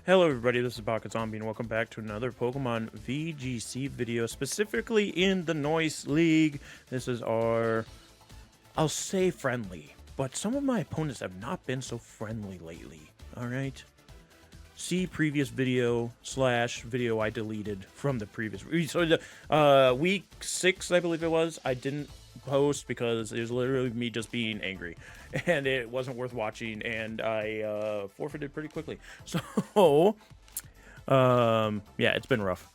Hello everybody, this is Baka Zombie and welcome back to another Pokemon VGC video, specifically in the Noice League. This is our, I'll say friendly, but some of my opponents have not been so friendly lately, alright? See previous video / video I deleted from the previous, so the, week 6 I believe it was, I didn't post because it was literally me just being angry and it wasn't worth watching, and I forfeited pretty quickly. So yeah, it's been rough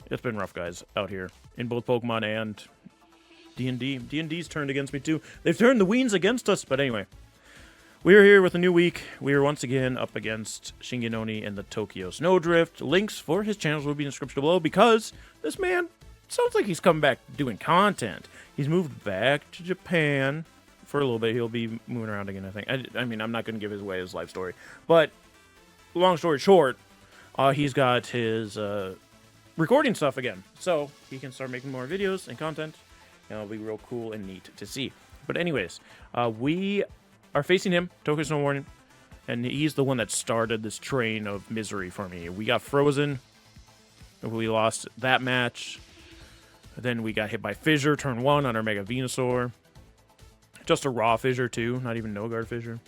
guys out here in both Pokemon and D&D. D&D's turned against me too. They've turned the Weens against us, but anyway, we're here with a new week. We are once again up against ShingenOni and the Tokyo Snowdrift. Links for his channels will be in the description below because this man sounds like he's coming back doing content. He's moved back to Japan for a little bit. He'll be moving around again, I think. I mean, I'm not going to give away his life story. But long story short, he's got his recording stuff again. So he can start making more videos and content. And it'll be real cool and neat to see. But anyways, we are facing him, Tokyo Snow Warning. And he's the one that started this train of misery for me. We got frozen. We lost that match. Then we got hit by Fissure turn 1 on our Mega Venusaur. Just a raw Fissure too, not even no guard Fissure.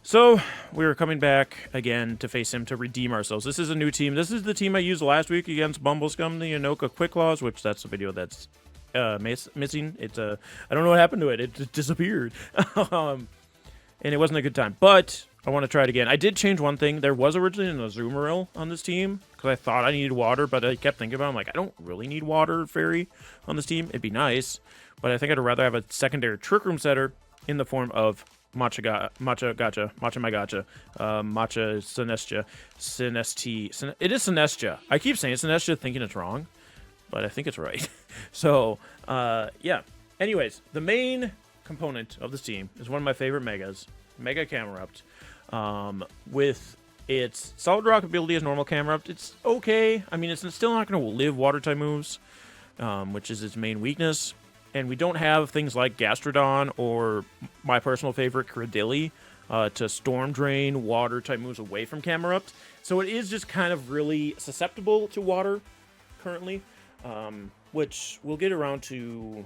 So we were coming back again to face him to redeem ourselves. This is a new team. This is the team I used last week against Bumblescum, the Anoka Quick Claws, which that's a video that's missing. It's I don't know what happened to it. It disappeared. And it wasn't a good time. But I want to try it again. I did change one thing. There was originally an Azumarill on this team because I thought I needed water, but I kept thinking about it. I'm like, I don't really need water fairy on this team. It'd be nice, but I think I'd rather have a secondary Trick Room setter in the form of Matcha Sinestcha. It is Sinestcha. I keep saying Sinestcha thinking it's wrong, but I think it's right. So, yeah. Anyways, the main component of this team is one of my favorite Megas, Mega Camerupt. With its Solid Rock ability as normal Camerupt, it's okay. I mean, it's still not going to live Water-type moves, which is its main weakness. And we don't have things like Gastrodon or my personal favorite, Cradilly, to Storm Drain Water-type moves away from Camerupt. So it is just kind of really susceptible to Water currently, which we'll get around to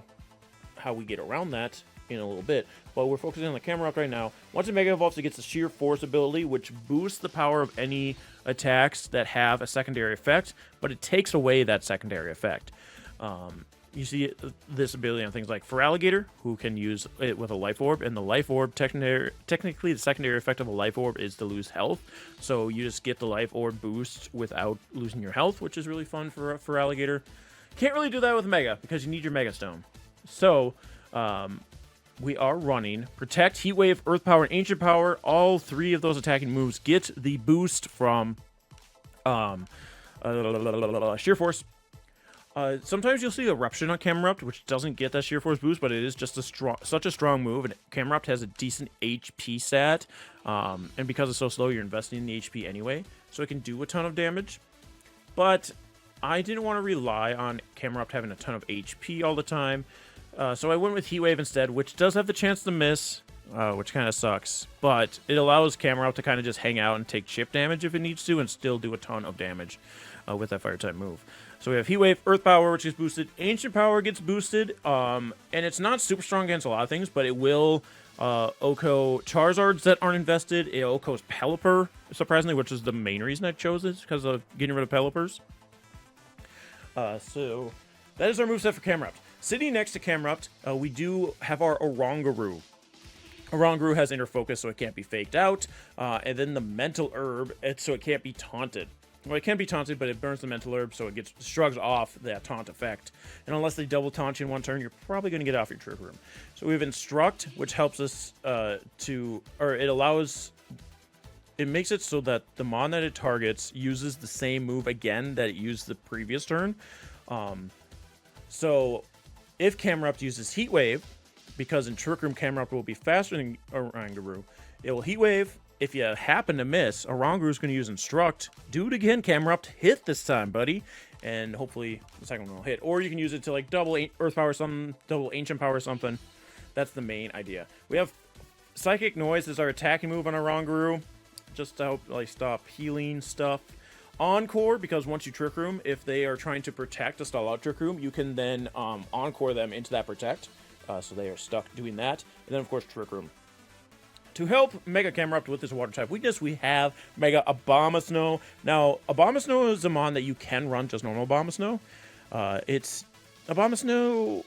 how we get around that in a little bit, but we're focusing on the Camerupt right now. Once it Mega Evolves, it gets the Sheer Force ability, which boosts the power of any attacks that have a secondary effect, but it takes away that secondary effect. You see this ability on things like Feraligatr, who can use it with a Life Orb, and the Life Orb, technically the secondary effect of a Life Orb is to lose health, so you just get the Life Orb boost without losing your health, which is really fun for Feraligatr. Can't really do that with Mega, because you need your Mega Stone. So, we are running Protect, Heat Wave, Earth Power, and Ancient Power. All three of those attacking moves get the boost from Sheer Force. Sometimes you'll see Eruption on Camerupt, which doesn't get that Sheer Force boost, but it is just such a strong move, and Camerupt has a decent HP stat, and because it's so slow, you're investing in the HP anyway, so it can do a ton of damage. But I didn't want to rely on Camerupt having a ton of HP all the time, so I went with Heat Wave instead, which does have the chance to miss, which kind of sucks, but it allows Camerupt to kind of just hang out and take chip damage if it needs to, and still do a ton of damage with that Fire-type move. So we have Heat Wave, Earth Power, which is boosted, Ancient Power gets boosted, and it's not super strong against a lot of things, but it will OHKO Charizards that aren't invested. It OHKOs Pelipper, surprisingly, which is the main reason I chose this, because of getting rid of Pelipers. So that is our moveset for Camerupt. Sitting next to Camerupt, we do have our Oranguru. Oranguru has Inner Focus, so it can't be faked out, and then the Mental Herb, so it can't be taunted. Well, it can be taunted, but it burns the Mental Herb, so it shrugs off that taunt effect. And unless they double taunt you in one turn, you're probably going to get off your Trick Room. So we have Instruct, which helps us it makes it so that the Mon that it targets uses the same move again that it used the previous turn. So if Camerupt uses Heat Wave, because in Trick Room Camerupt will be faster than Oranguru, it will Heat Wave. If you happen to miss, Oranguru is going to use Instruct. Do it again, Camerupt. Hit this time, buddy. And hopefully the second one will hit. Or you can use it to like double Earth Power something, double Ancient Power something. That's the main idea. We have Psychic Noise as our attacking move on Oranguru, just to help like stop healing stuff. Encore, because once you Trick Room, if they are trying to protect a stall out Trick Room, you can then Encore them into that protect. So they are stuck doing that. And then, of course, Trick Room. To help Mega Camerupt with this water type weakness, we have Mega Abomasnow. Now, Abomasnow is a mon that you can run just normal Abomasnow. Abomasnow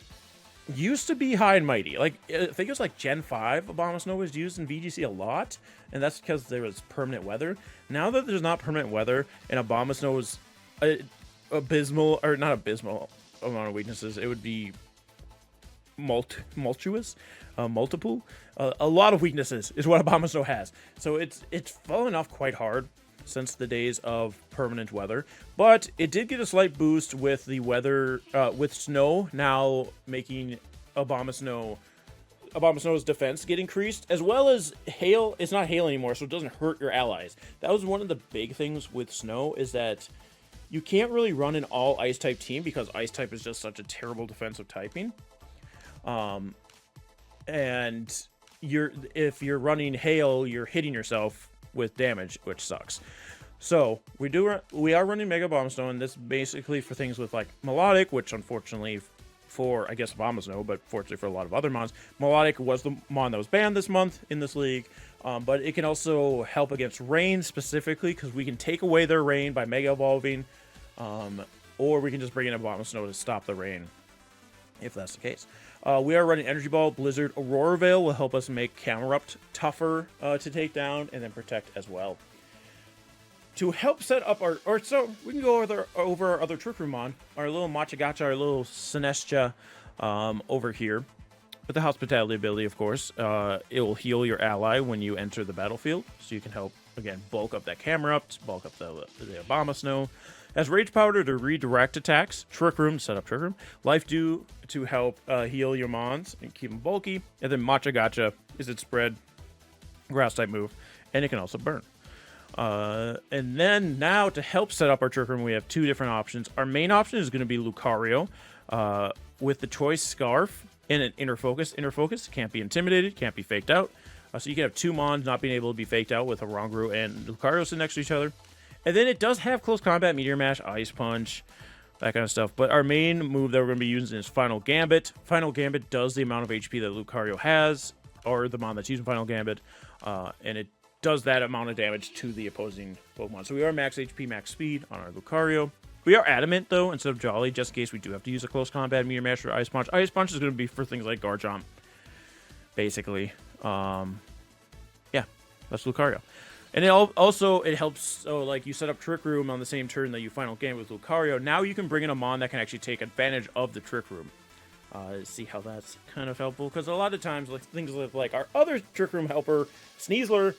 used to be high and mighty. Like, I think it was like Gen 5 Abomasnow was used in VGC a lot, and that's because there was permanent weather. Now that there's not permanent weather, and Abomasnow is abysmal, or not abysmal amount of weaknesses, it would be multiple. A lot of weaknesses is what Abomasnow has. So it's fallen off quite hard since the days of permanent weather, but it did get a slight boost with the weather, with snow now making Abomasnow's defense get increased, as well as hail. It's not hail anymore, so it doesn't hurt your allies. That was one of the big things with snow, is that you can't really run an all ice type team because ice type is just such a terrible defensive typing. And if you're running hail, you're hitting yourself with damage, which sucks. So we are running Mega Abomasnow, and this basically for things with like Melodic, which unfortunately for, I guess, Abomasnow, but fortunately for a lot of other mons, Melodic was the mon that was banned this month in this league. But it can also help against rain specifically, because we can take away their rain by Mega Evolving, or we can just bring in Abomasnow to stop the rain, if that's the case. We are running Energy Ball, Blizzard, Aurora Veil will help us make Camerupt tougher to take down, and then Protect as well. To help set up so we can go over our other Trick Room on, our little Machagacha, our little Sinestcha over here. With the Hospitality ability, of course, it will heal your ally when you enter the battlefield, so you can help, again, bulk up that Camerupt, bulk up the Abomasnow. Has Rage Powder to redirect attacks, Trick Room, set up Trick Room, Life Dew to help heal your mons and keep them bulky, and then Machagacha is its spread, grass type move, and it can also burn. And then now to help set up our Trick Room, we have two different options. Our main option is going to be Lucario with the Choice Scarf and an Inner Focus. Inner Focus can't be intimidated, can't be faked out. So you can have two mons not being able to be faked out with a Oranguru and Lucario sitting next to each other. And then it does have Close Combat, Meteor Mash, Ice Punch, that kind of stuff. But our main move that we're going to be using is Final Gambit. Final Gambit does the amount of HP that Lucario has, or the mon that's using Final Gambit, and it does that amount of damage to the opposing Pokemon. So we are max HP, max speed on our Lucario. We are Adamant, though, instead of Jolly, just in case we do have to use a Close Combat, Meteor Mash, or Ice Punch. Ice Punch is going to be for things like Garchomp, basically. Yeah, that's Lucario. And it helps, so like you set up Trick Room on the same turn that you Final Game with Lucario. Now you can bring in a mon that can actually take advantage of the Trick Room. See how that's kind of helpful, because a lot of times, like things like our other Trick Room helper, Sneasler,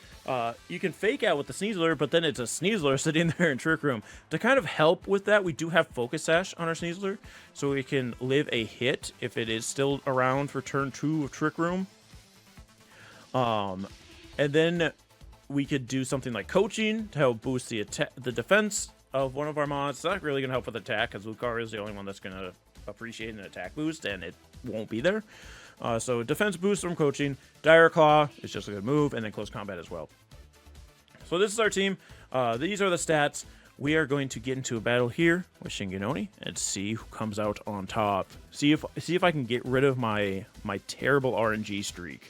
you can fake out with the Sneasler, but then it's a Sneasler sitting there in Trick Room. To kind of help with that, we do have Focus Sash on our Sneasler, so we can live a hit if it is still around for turn 2 of Trick Room. And then we could do something like Coaching to help boost the defense of one of our mons. It's not really going to help with attack, because Lucario is the only one that's going to appreciate an attack boost, and it won't be there. So defense boost from Coaching. Dire Claw is just a good move, and then Close Combat as well. So this is our team. These are the stats. We are going to get into a battle here with ShingenOni and see who comes out on top. See if I can get rid of my terrible RNG streak.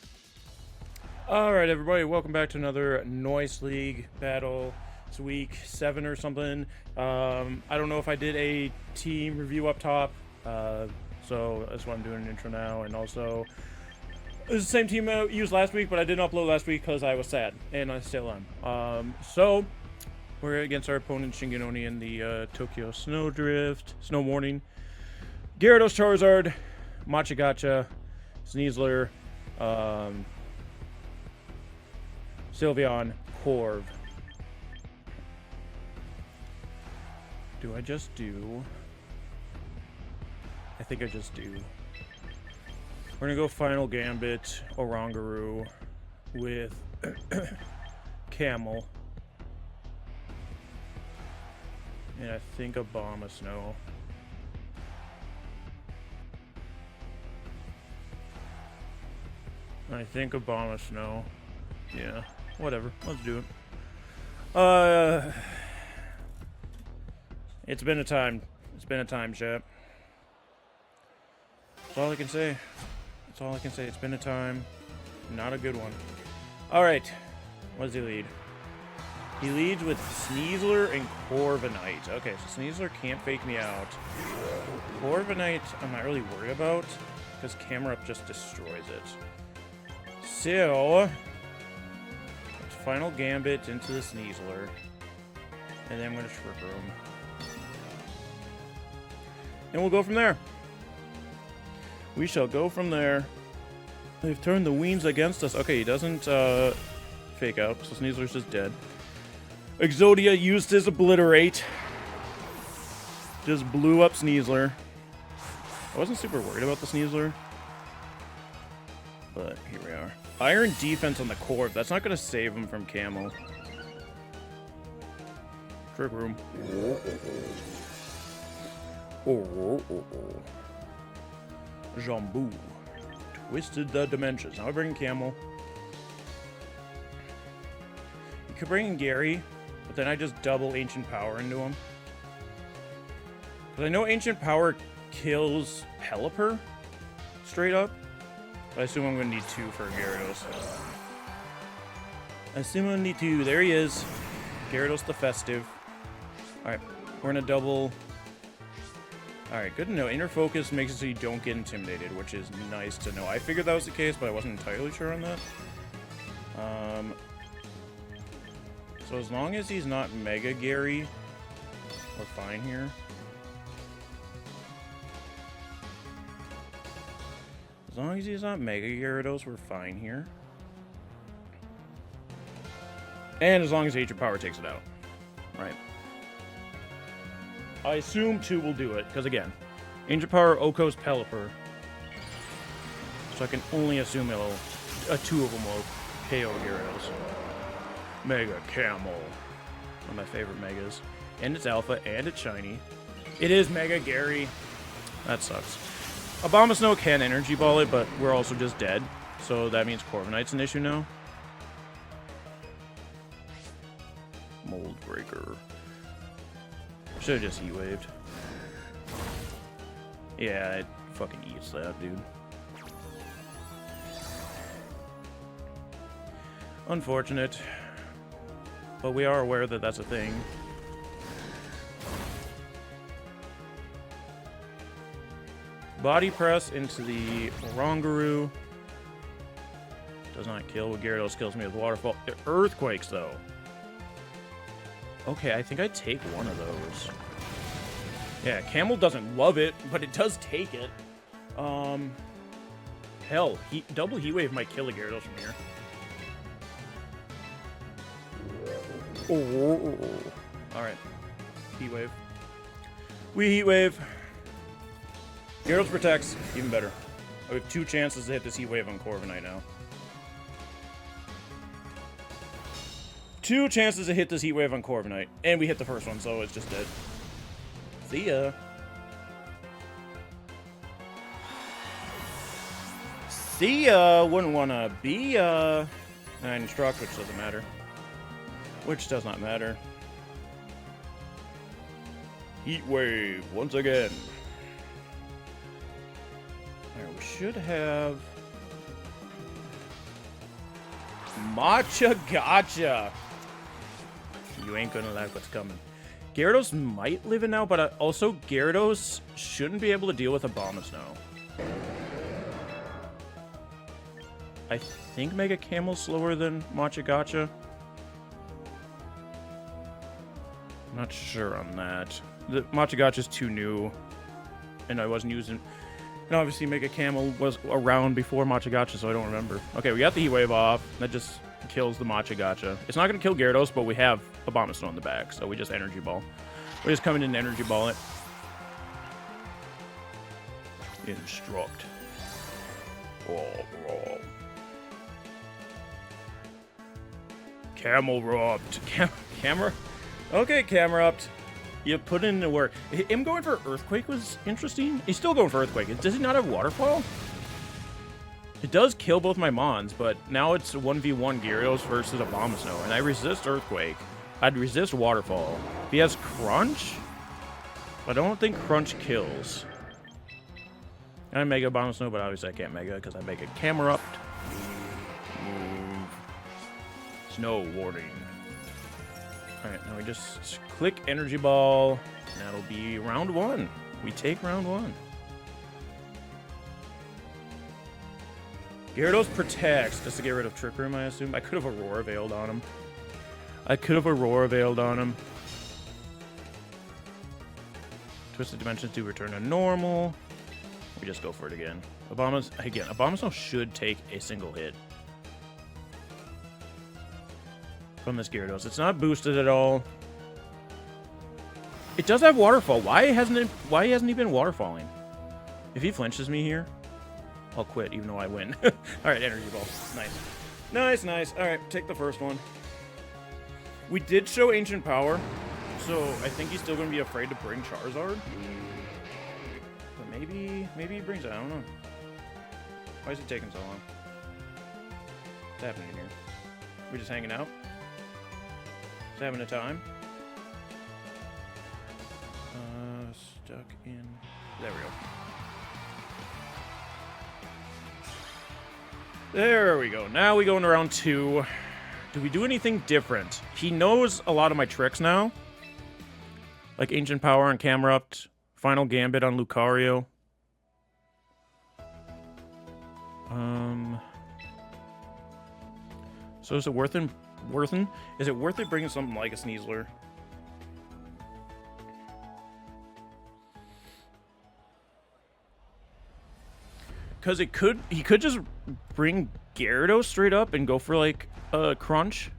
Alright everybody, welcome back to another Noice League battle. It's week 7 or something. I don't know if I did a team review up top, so that's why I'm doing an intro now. And also, it's the same team I used last week, but I didn't upload last week because I was sad, and I still am. So, we're against our opponent ShingenOni in the Tokyo Snowdrift, Snow Morning. Gyarados, Charizard, Machagacha, Sneasler, Sylveon, Corv. Do I just do? I think I just do. We're gonna go Final Gambit, Oranguru with Camel. And I think Abomasnow. I think Abomasnow. Yeah, whatever. Let's do it. It's been a time. It's been a time, chat. That's all I can say. That's all I can say. It's been a time. Not a good one. Alright. What does he lead? He leads with Sneasler and Corviknight. Okay, so Sneasler can't fake me out. Corviknight, I'm not really worried about, because Camera Up just destroys it. So, let's Final Gambit into the Sneasler. And then I'm going to Trick Room. And we'll go from there. We shall go from there. They've turned the Weens against us. Okay, he doesn't fake out, so Sneasler's just dead. Exodia used his Obliterate. Just blew up Sneasler. I wasn't super worried about the Sneasler. But here we are. Iron Defense on the Corv. That's not going to save him from Camo. Trick Room. Jambu. Twisted the Dimensions. Now I bring in Camel. You could bring in Gary, but then I just double Ancient Power into him. Because I know Ancient Power kills Pelipper straight up. But I assume I'm going to need 2 for Gyarados. I assume I'm going to need 2. There he is. Gyarados the Festive. Alright, we're going to double... Alright, good to know. Inner Focus makes it so you don't get intimidated, which is nice to know. I figured that was the case, but I wasn't entirely sure on that. So as long as he's not Mega Gary, we're fine here. As long as he's not Mega Gyarados, we're fine here. And as long as Ancient Power takes it out. Right. I assume 2 will do it, because again, Ancient Power, Okos, Pelipper. So I can only assume 2 of them will KO Gyarados. Mega Camel. One of my favorite Megas. And it's Alpha, and it's Shiny. It is Mega Gary. That sucks. Abomasnow can Energy Ball it, but we're also just dead. So that means Corviknight's an issue now. Mold Breaker. Should've just Heat Waved. Yeah, it fucking eats that, dude. Unfortunate. But we are aware that that's a thing. Body Press into the Oranguru. Does not kill. Gyarados kills me with Waterfall. Earthquakes, though. Okay, I think I take one of those. Yeah, Camel doesn't love it, but it does take it. Hell, double Heat Wave might kill a Gyarados from here. Oh. Alright. Heat Wave. We Heat Wave. Gyarados protects. Even better. I have 2 chances to hit this Heat Wave on Corviknight now. 2 chances to hit this Heat Wave on Corviknight. And we hit the first one, so it's just dead. See ya. See ya. Wouldn't wanna be ya. And Instruct, which doesn't matter. Which does not matter. Heat Wave, once again. Alright, we should have... Matcha Gotcha! You ain't gonna like what's coming. Gyarados might live it now, but also Gyarados shouldn't be able to deal with Abomasnow. I think Mega Camel's slower than Matcha Gotcha. I'm not sure on that. The Matcha Gotcha's too new, and I wasn't using... And obviously Mega Camel was around before Matcha Gotcha, so I don't remember. Okay, we got the Heat Wave off. That just kills the Matcha Gotcha. It's not going to kill Gyarados, but we have Abomasnow on the back, so we just Energy Ball. We just come in and Energy Ball it. Instruct. Oh. Camel Rupt. Camera? Okay, Camera Rupt. You put in the work. Him going for Earthquake was interesting. He's still going for Earthquake. Does he not have Waterfall? It does kill both my Mons, but now it's 1v1 Gyarados versus Abomasnow, and I resist Earthquake. I'd resist Waterfall. If he has Crunch, I don't think Crunch kills. I Mega Bomb Snow, but obviously I can't Mega because I Mega Camerupt. Move. Snow Warning. Alright, now we just click Energy Ball. And that'll be round 1. We take round 1. Gyarados protects just to get rid of Trick Room, I assume. I could have Aurora Veiled on him. Twisted Dimensions to return to normal. We just go for it again. Abomasnow should take a single hit from this Gyarados. It's not boosted at all. It does have Waterfall. Why hasn't he been waterfalling? If he flinches me here, I'll quit, even though I win. All right, Energy Ball. Nice. Nice. All right, take the first one. We did show Ancient Power, so I think he's still going to be afraid to bring Charizard. But maybe he brings it. I don't know. Why is it taking so long? What's happening here? We're just hanging out? Just having a time? Stuck in... There we go. There we go. Now we go into round 2. Do we do anything different? He knows a lot of my tricks now. Like Ancient Power on Camerupt. Final Gambit on Lucario. So is it worth it bringing something like a Sneasler? Because he could just bring Gyarados straight up and go for like a Crunch.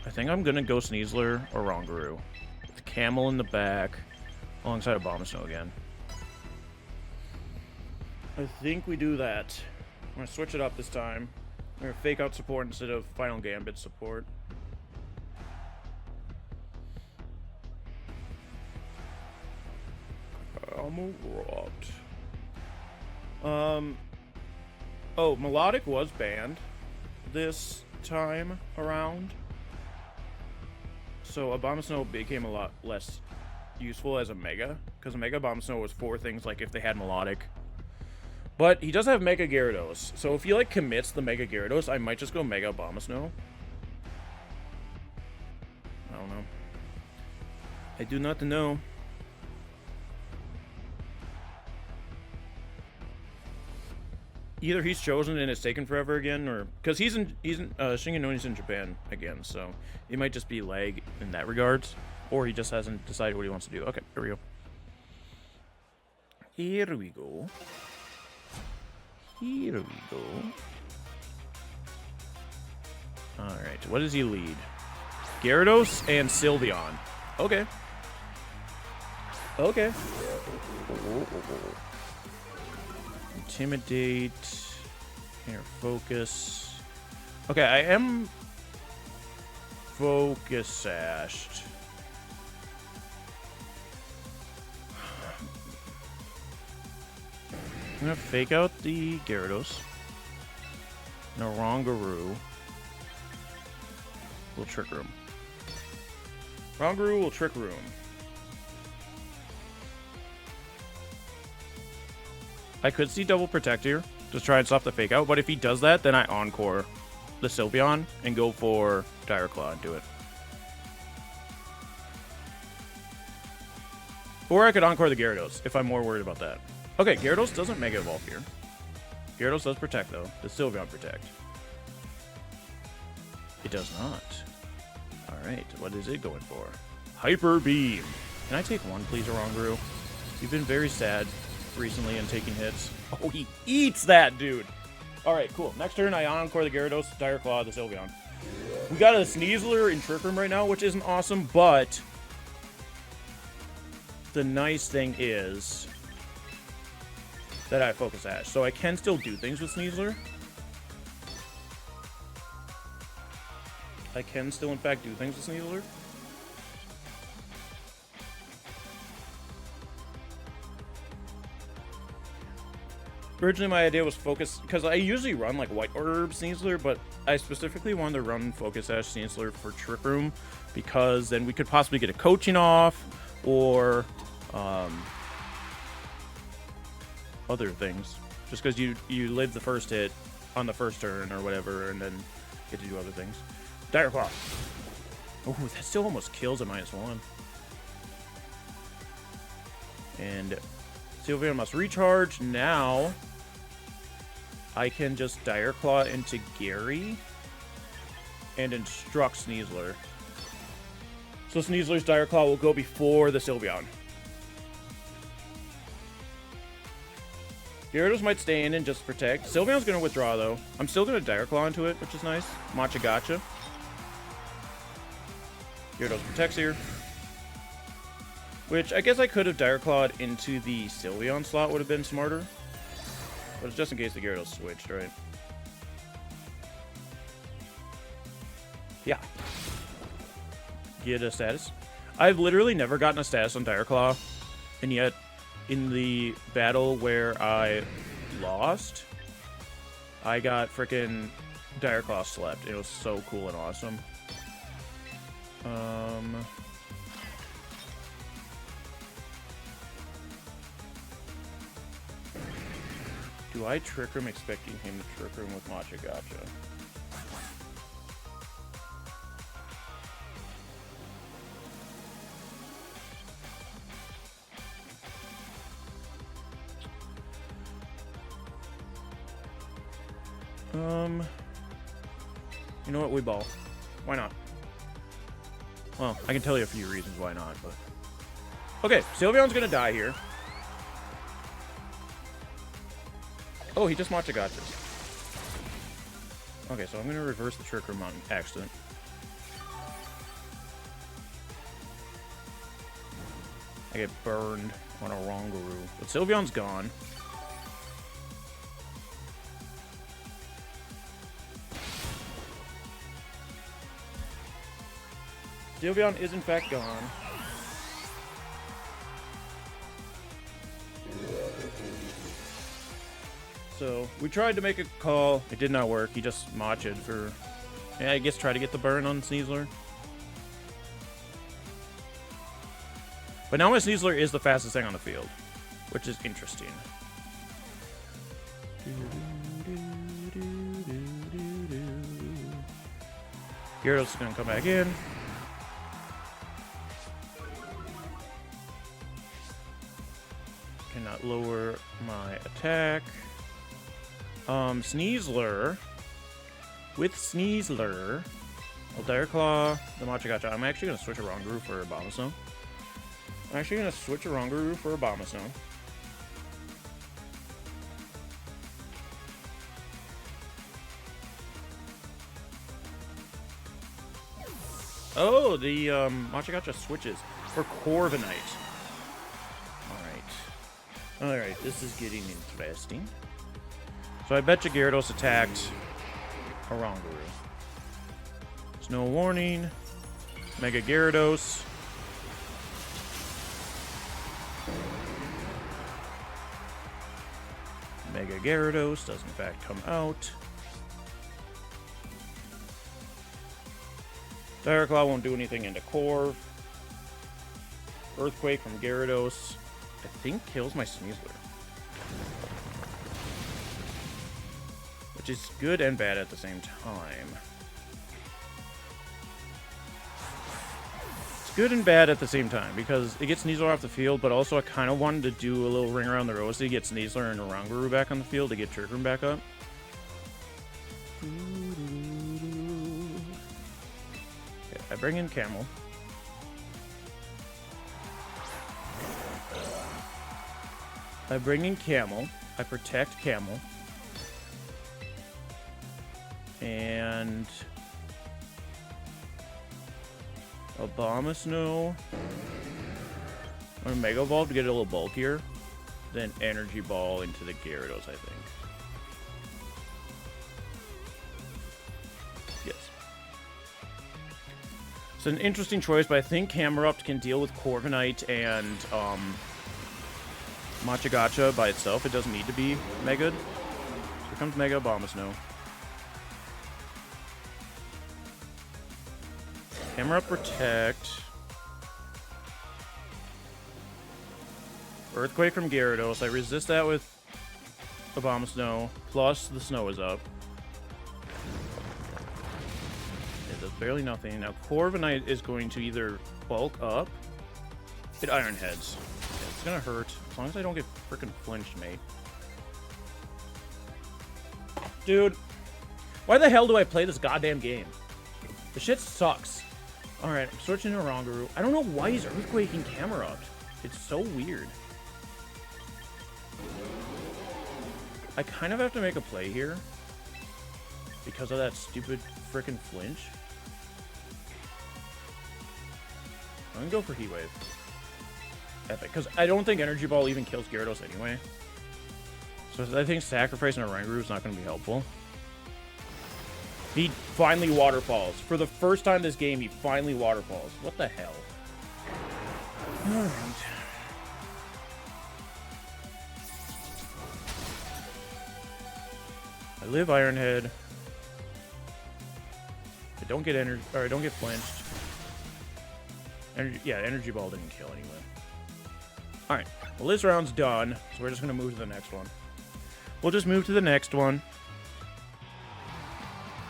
I think I'm gonna go Sneasler or Rongaroo. With Camel in the back, alongside Abomasnow again. I think we do that. I'm gonna switch it up this time. We're gonna fake out support instead of Final Gambit support. Camerupt. Oh, Melodic was banned this time around. So Abomasnow became a lot less useful as a Mega. Because a Mega Abomasnow was for things like if they had Melodic. But he does have Mega Gyarados. So if he like commits the Mega Gyarados, I might just go Mega Abomasnow. I don't know. I do not know. Either he's chosen and it's taken forever again, or because he's in ShingenOni's in Japan again, so it might just be lag in that regards, or he just hasn't decided what he wants to do. Okay, here we go. Here we go. Here we go. All right, what does he lead? Gyarados and Sylveon. Okay. Okay. Intimidate. Here, focus. Okay, I am focus sashed. I'm gonna fake out the Gyarados. No, Rongaroo. Will Trick Room. Rongaroo will Trick Room. I could see double protect here. Just try and stop the fake out. But if he does that, then I encore the Sylveon and go for Dire Claw and do it. Or I could encore the Gyarados if I'm more worried about that. Okay, Gyarados doesn't Mega Evolve here. Gyarados does protect, though. Does Sylveon protect? It does not. Alright, what is it going for? Hyper Beam. Can I take one, please, Rongaroo? You've been very sad recently and taking hits. Oh, he eats that, dude. Alright, cool. Next turn, I encore the Gyarados, Dire Claw, the Sylveon. We got a Sneasler in Trick Room right now, which isn't awesome, but the nice thing is that I Focus Ash, so I can still do things with Sneasler. I can still, in fact, do things with Sneasler. Originally, my idea was focus, because I usually run like White Orb Sneasler, but I specifically wanted to run Focus Sash Sneasler for Trick Room, because then we could possibly get a coaching off, or other things. Just because you live the first hit on the first turn or whatever, and then get to do other things. Dire Claw. Oh, that still almost kills a -1. And Sylveon must recharge. Now I can just Dire Claw into Gary and instruct Sneasler. So Sneasler's Dire Claw will go before the Sylveon. Gyarados might stay in and just protect. Sylveon's going to withdraw, though. I'm still going to Dire Claw into it, which is nice. Matcha Gotcha. Gyarados protects here. Which, I guess I could have Dire Clawed into the Sylveon slot, would have been smarter. But it's just in case the Gyarados switched, right? Yeah. Get a status. I've literally never gotten a status on Dire Claw, and yet in the battle where I lost, I got frickin' Dire Claw slept. It was so cool and awesome. Do I Trick Room expecting him to Trick Room with Matcha Gotcha? You know what? We ball. Why not? Well, I can tell you a few reasons why not, but... Okay, Sylveon's gonna die here. Oh, he just Matcha Gotcha. Okay, so I'm gonna reverse the Trick Room on accident. I get burned on a Rongaroo. But Sylveon's gone. Sylveon is in fact gone. So, we tried to make a call. It did not work. He just matched for... Yeah, I guess try to get the burn on Sneasler. But now my Sneasler is the fastest thing on the field, which is interesting. Gyarados is going to come back in. Cannot lower my attack. Sneasler. With Sneasler, I'll Dire Claw the Matcha Gotcha. I'm actually going to switch a Rongaroo for a Abomasnow. Oh, the Matcha Gotcha switches for Corviknight. Alright, this is getting interesting. So I bet you Gyarados attacked a Rongaroo. There's no warning. Mega Gyarados. Mega Gyarados does in fact come out. Dire Claw won't do anything into Corv. Earthquake from Gyarados, I think, kills my Sneasler. Which is good and bad at the same time. It's good and bad at the same time, because it gets Sneasler off the field, but also I kind of wanted to do a little ring around the rosy, get Sneasler and Rongaroo back on the field to get Trick Room back up. Okay, I bring in Camel. I protect Camel. And Abomasnow. I'm gonna Mega Evolve to get it a little bulkier. Then Energy Ball into the Gyarados, I think. Yes. It's an interesting choice, but I think Camerupt can deal with Corviknight and Matcha Gotcha by itself. It doesn't need to be Mega. Here comes Mega Abomasnow. Camera Protect. Earthquake from Gyarados. I resist that with Abomasnow. Plus, the snow is up. It does barely nothing. Now, Corviknight is going to either bulk up. It Iron Heads. Yeah, it's gonna hurt. As long as I don't get freaking flinched, mate. Dude, why the hell do I play this goddamn game? The shit sucks. Alright, I'm switching to Rongaroo. I don't know why he's Earthquaking Camerupt. It's so weird. I kind of have to make a play here. Because of that stupid frickin' flinch. I'm gonna go for Heat Wave. Epic. Because I don't think Energy Ball even kills Gyarados anyway. So I think sacrificing a Rongaroo is not going to be helpful. He finally waterfalls. For the first time this game, he finally waterfalls. What the hell? Alright. I live Iron Head. I don't get energy, or I don't get flinched. Energy Ball didn't kill anyway. Alright, well this round's done, so we're just gonna move to the next one. We'll just move to the next one.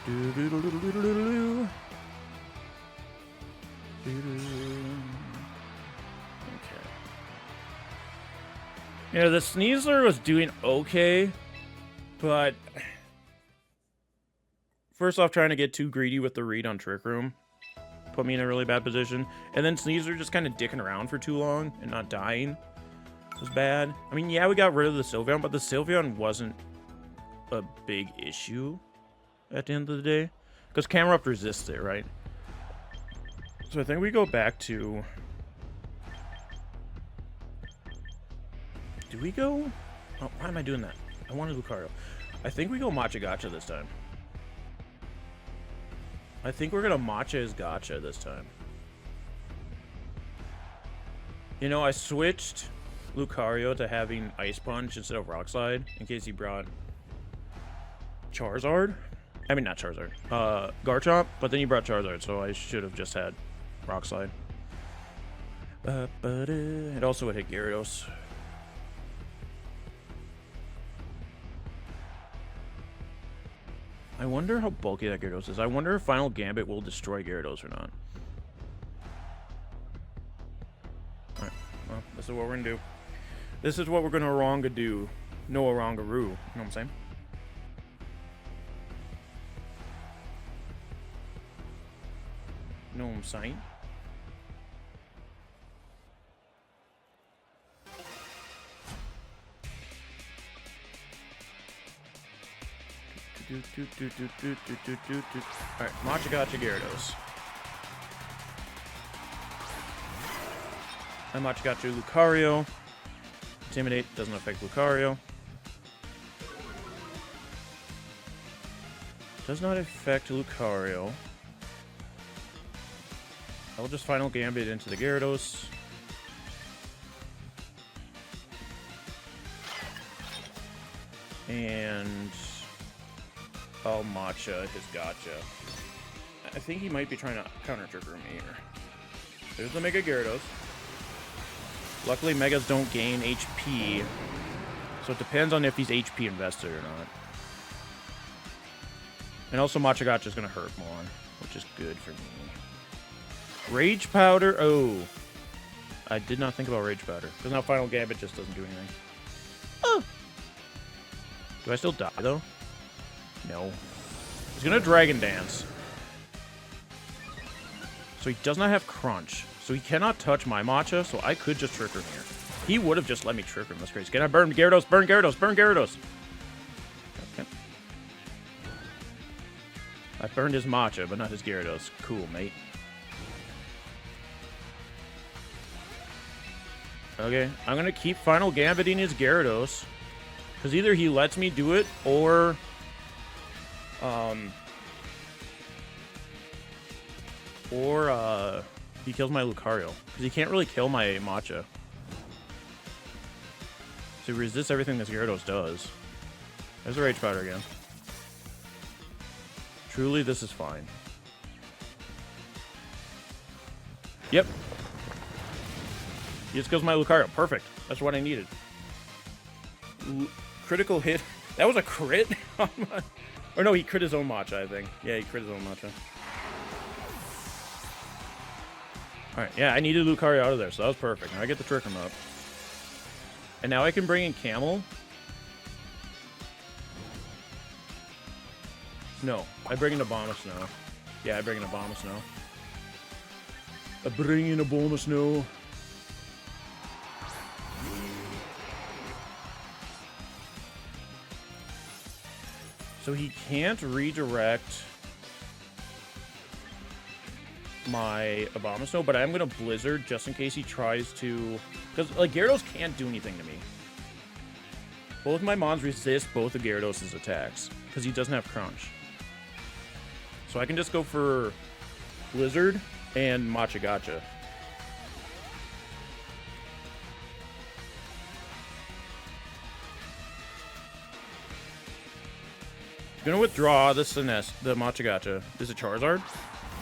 Okay. Yeah, the Sneasler was doing okay, but first off, trying to get too greedy with the read on Trick Room put me in a really bad position. And then Sneasler just kind of dicking around for too long and not dying was bad. I mean, yeah, we got rid of the Sylveon, but the Sylveon wasn't a big issue at the end of the day. Because Camerupt resists it, right? So I think we go back to... Do we go... Oh, why am I doing that? I wanted Lucario. I think we go Matcha Gotcha this time. I think we're going to Matcha his Gotcha this time. You know, I switched Lucario to having Ice Punch instead of Rock Slide in case he brought Charizard. I mean, not Charizard. Garchomp, but then he brought Charizard, so I should have just had Rock Slide. It also would hit Gyarados. I wonder how bulky that Gyarados is. I wonder if Final Gambit will destroy Gyarados or not. Alright, well, this is what we're gonna do. This is what we're gonna Oranga do. No Orangaroo. You know what I'm saying? You know what I'm saying? Alright, Matcha Gotcha Gyarados. And Matcha Gotcha Lucario. Intimidate doesn't affect Lucario. Does not affect Lucario. I'll just Final Gambit into the Gyarados. And I'll Matcha his Gotcha. I think he might be trying to counter trigger me here. There's the Mega Gyarados. Luckily, Megas don't gain HP, so it depends on if he's HP invested or not. And also, Matcha Gotcha is going to hurt more, which is good for me. Rage Powder. Oh. I did not think about Rage Powder, because now Final Gambit just doesn't do anything. Oh. Do I still die, though? No. He's going to Dragon Dance. So he does not have Crunch. So he cannot touch my Matcha, so I could just Trick Room here. He would have just let me Trick Room. That's crazy. Can I burn Gyarados? Burn Gyarados! Burn Gyarados! Okay. I burned his Matcha, but not his Gyarados. Cool, mate. Okay, I'm going to keep Final Gambiting his Gyarados. Because either he lets me do it, or... he kills my Lucario. Because he can't really kill my Matcha. So he resists everything this Gyarados does. There's a Rage Powder again. Truly, this is fine. Yep. Just goes my Lucario. Perfect. That's what I needed. Critical hit. That was a crit? Or no, he crit his own matcha, I think. Yeah, he crit his own matcha. Alright, yeah, I needed Lucario out of there, so that was perfect. Now I get the Trick Room up. And now I can bring in Camel. No, I bring in Abomasnow. Yeah, I bring in Abomasnow. I bring in Abomasnow. So he can't redirect my Abomasnow, but I'm going to Blizzard just in case he tries to... Because, like, Gyarados can't do anything to me. Both my Mons resist both of Gyarados' attacks because he doesn't have Crunch. So I can just go for Blizzard and Matcha Gotcha. I'm gonna withdraw the Matcha Gotcha. Is it Charizard?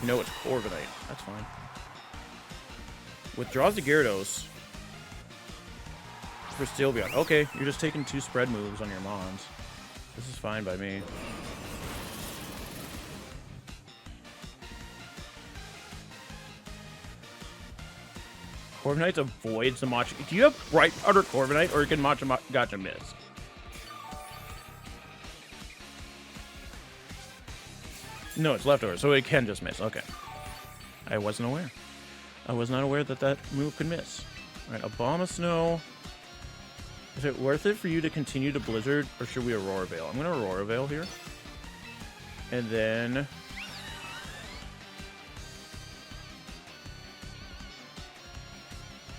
No, it's Corviknight. That's fine. Withdraws the Gyarados for Sylveon. Okay, you're just taking 2 spread moves on your Mons. This is fine by me. Corviknight avoids the Matcha. Do you have Bright Powder Corviknight, or can Matcha Gotcha miss? No, it's leftover, so it can just miss. Okay. I wasn't aware. I was not aware that that move could miss. Alright, Abomasnow. Is it worth it for you to continue to Blizzard, or should we Aurora Veil? I'm going to Aurora Veil here. And then...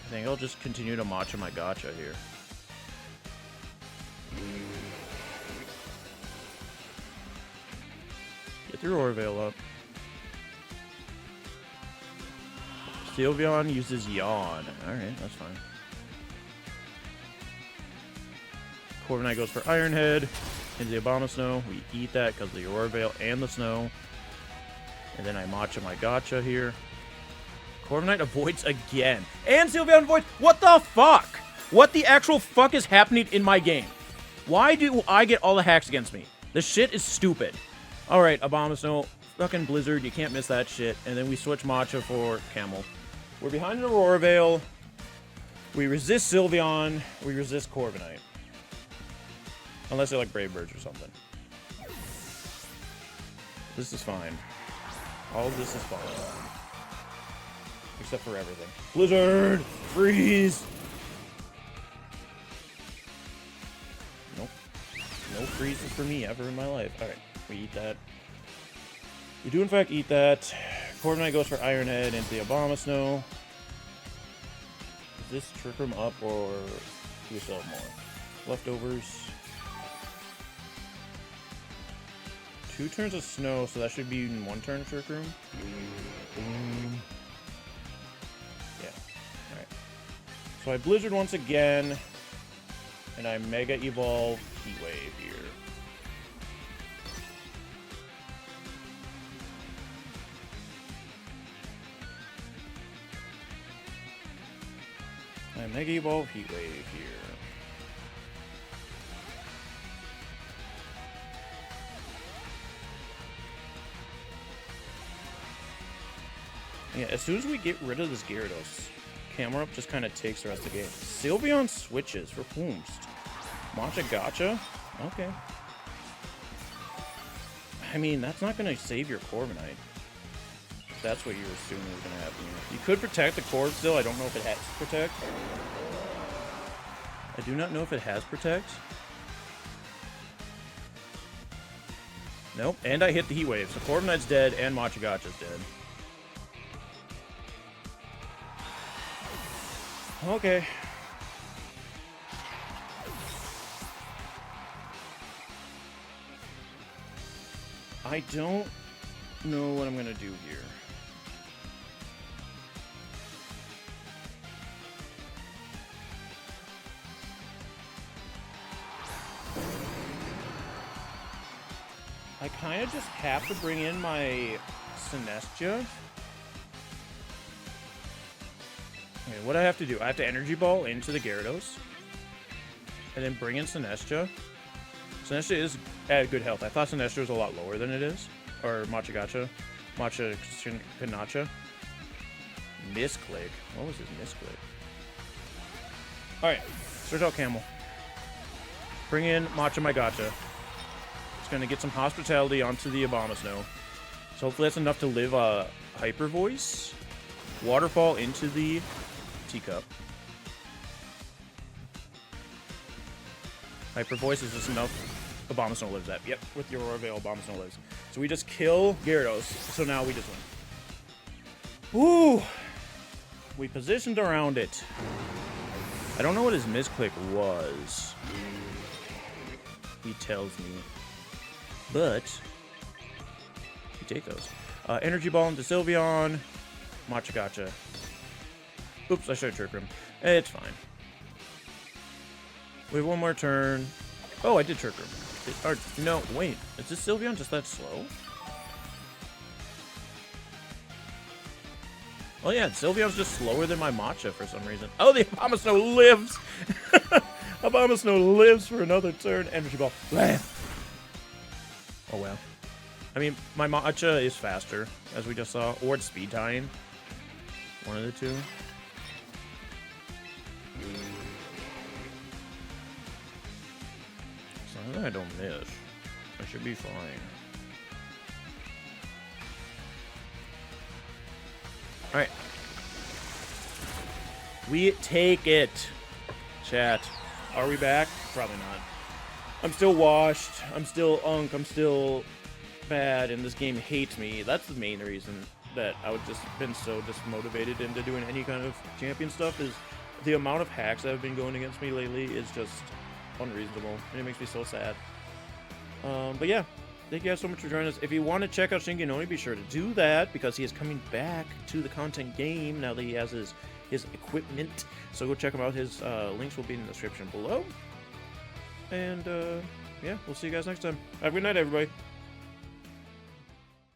I think I'll just continue to Matcha my Gotcha here. Get the Aurora Veil up. Sylveon uses Yawn. Alright, that's fine. Corviknight goes for Iron Head. Into the Abomasnow. We eat that because of the Aurora Veil and the snow. And then I Matcha my Gotcha here. Corviknight avoids again. And Sylveon avoids. What the fuck? What the actual fuck is happening in my game? Why do I get all the hacks against me? This shit is stupid. Alright, Abomasnow. Fucking Blizzard. You can't miss that shit. And then we switch Matcha for Camel. We're behind an Aurora Veil. We resist Sylveon. We resist Corviknight. Unless they're like Brave Birds or something. This is fine. All of this is fine. Except for everything. Blizzard! Freeze! Nope. No freezes for me ever in my life. Alright, we eat that. We do in fact eat that. Corviknight goes for Iron Head into the Abomasnow. Is this Trick Room up or do we still have more? Leftovers. 2 turns of snow, so that should be in 1 turn Trick Room. Boom. Yeah. Alright. So I Blizzard once again. And I Mega Evolve Heat Wave here. I Mega Evolve Heat Wave here. Yeah, as soon as we get rid of this Gyarados, Camera Up just kind of takes the rest of the game. Sylveon switches for Whomst. Matcha Gotcha? Okay. I mean, that's not going to save your Corviknight. If that's what you're assuming is going to happen here. You could protect the Corv still. I don't know if it has Protect. I do not know if it has Protect. Nope. And I hit the Heat Wave. So Corviknight's dead and Matcha Gotcha's dead. Okay. I don't know what I'm going to do here. I kind of just have to bring in my Sinestcha. Okay, what I have to do, I have to Energy Ball into the Gyarados. And then bring in Sinestcha. Sinestcha is at good health. I thought Sinestcha was a lot lower than it is. Or Machagacha. Kanacha. Misclick. What was his misclick? Alright, search out Camel. Bring in Machagacha. It's going to get some hospitality onto the Abomasnow. So hopefully that's enough to live a Hyper Voice. Waterfall into the Teacup. Hyper Voice is just enough. Abomasnow lives that. Yep, with your Aurora Veil, Abomasnow lives. So we just kill Gyarados. So now we just win. Woo! We positioned around it. I don't know what his misclick was. He tells me. But we take those. Energy Ball into Sylveon. Machagacha. Oops, I should have Trick Room. It's fine. We have one more turn. Oh, I did Trick Room. No, wait. Is this Sylveon just that slow? Oh yeah, Sylveon's just slower than my Matcha for some reason. Oh, the Abomasnow lives! Abomasnow lives for another turn. Energy Ball. Oh well. I mean, my Matcha is faster, as we just saw. Or it's speed tying. One of the two. As long as I don't miss, I should be fine. Alright. We take it. Chat. Are we back? Probably not. I'm still washed. I'm still unk. I'm still bad. And this game hates me. That's the main reason that I would just been so dismotivated into doing any kind of champion stuff is the amount of hacks that have been going against me lately is just unreasonable. And it makes me so sad. But yeah. Thank you guys so much for joining us. If you want to check out ShingenOni, be sure to do that because he is coming back to the content game now that he has his equipment. So go check him out. His links will be in the description below. And yeah, we'll see you guys next time. Have a good night, everybody.